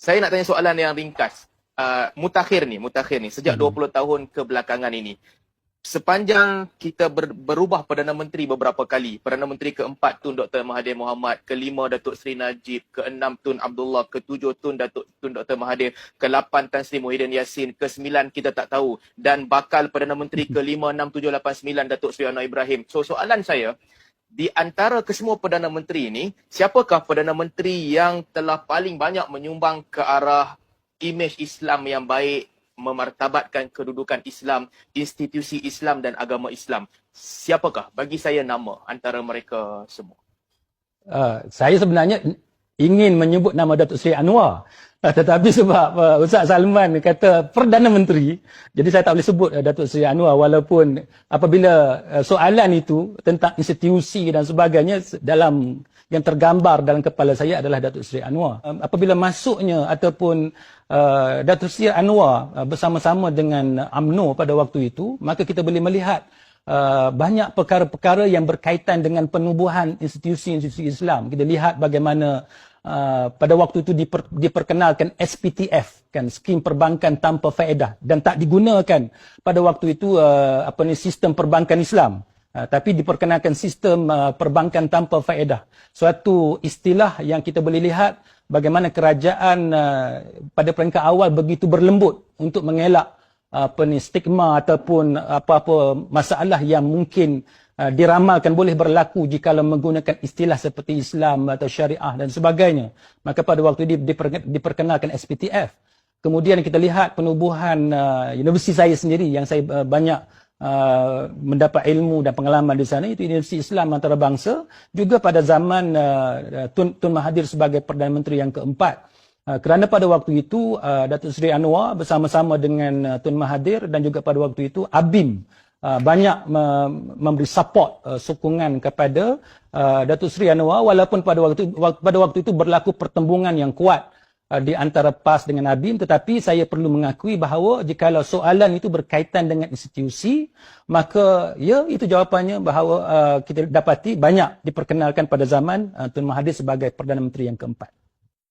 Saya nak tanya soalan yang ringkas. Mutakhir ni, sejak 20 tahun kebelakangan ini, sepanjang kita berubah Perdana Menteri beberapa kali, Perdana Menteri keempat Tun Dr. Mahathir Mohamad, kelima Datuk Seri Najib, keenam Tun Abdullah, ketujuh Tun Dr. Mahathir, ke-8 Tan Sri Muhyiddin Yassin, ke-9 kita tak tahu, dan bakal Perdana Menteri ke-5, 6, 7, 8, 9 Datuk Seri Anwar Ibrahim. So soalan saya, di antara kesemua Perdana Menteri ini, siapakah Perdana Menteri yang telah paling banyak menyumbang ke arah imej Islam yang baik, memartabatkan kedudukan Islam, institusi Islam dan agama Islam? Siapakah? Bagi saya nama antara mereka semua. Saya sebenarnya ingin menyebut nama Datuk Seri Anwar. Tetapi sebab Ustaz Salman kata Perdana Menteri, jadi saya tak boleh sebut Datuk Seri Anwar, walaupun apabila soalan itu tentang institusi dan sebagainya, dalam yang tergambar dalam kepala saya adalah Datuk Seri Anwar. Apabila masuknya ataupun Datuk Seri Anwar bersama-sama dengan UMNO pada waktu itu, maka kita boleh melihat banyak perkara-perkara yang berkaitan dengan penubuhan institusi-institusi Islam. Kita lihat bagaimana pada waktu itu diperkenalkan SPTF, kan, skim perbankan tanpa faedah, dan tak digunakan pada waktu itu sistem perbankan Islam, tapi diperkenalkan sistem perbankan tanpa faedah. Suatu istilah yang kita boleh lihat bagaimana kerajaan pada peringkat awal begitu berlembut untuk mengelak stigma ataupun apa-apa masalah yang mungkin diramalkan boleh berlaku jika menggunakan istilah seperti Islam atau syariah dan sebagainya. Maka pada waktu itu diperkenalkan SPTF. Kemudian kita lihat penubuhan universiti saya sendiri yang saya banyak mendapat ilmu dan pengalaman di sana, itu Universiti Islam Antarabangsa, juga pada zaman Tun Mahathir sebagai Perdana Menteri yang keempat. Kerana pada waktu itu Datuk Seri Anwar bersama-sama dengan Tun Mahathir dan juga pada waktu itu ABIM banyak memberi support, sokongan kepada Datuk Seri Anwar, walaupun pada waktu itu berlaku pertembungan yang kuat di antara PAS dengan ABIM. Tetapi saya perlu mengakui bahawa jikalau soalan itu berkaitan dengan institusi, maka ya, itu jawapannya bahawa kita dapati banyak diperkenalkan pada zaman Tun Mahathir sebagai Perdana Menteri yang keempat.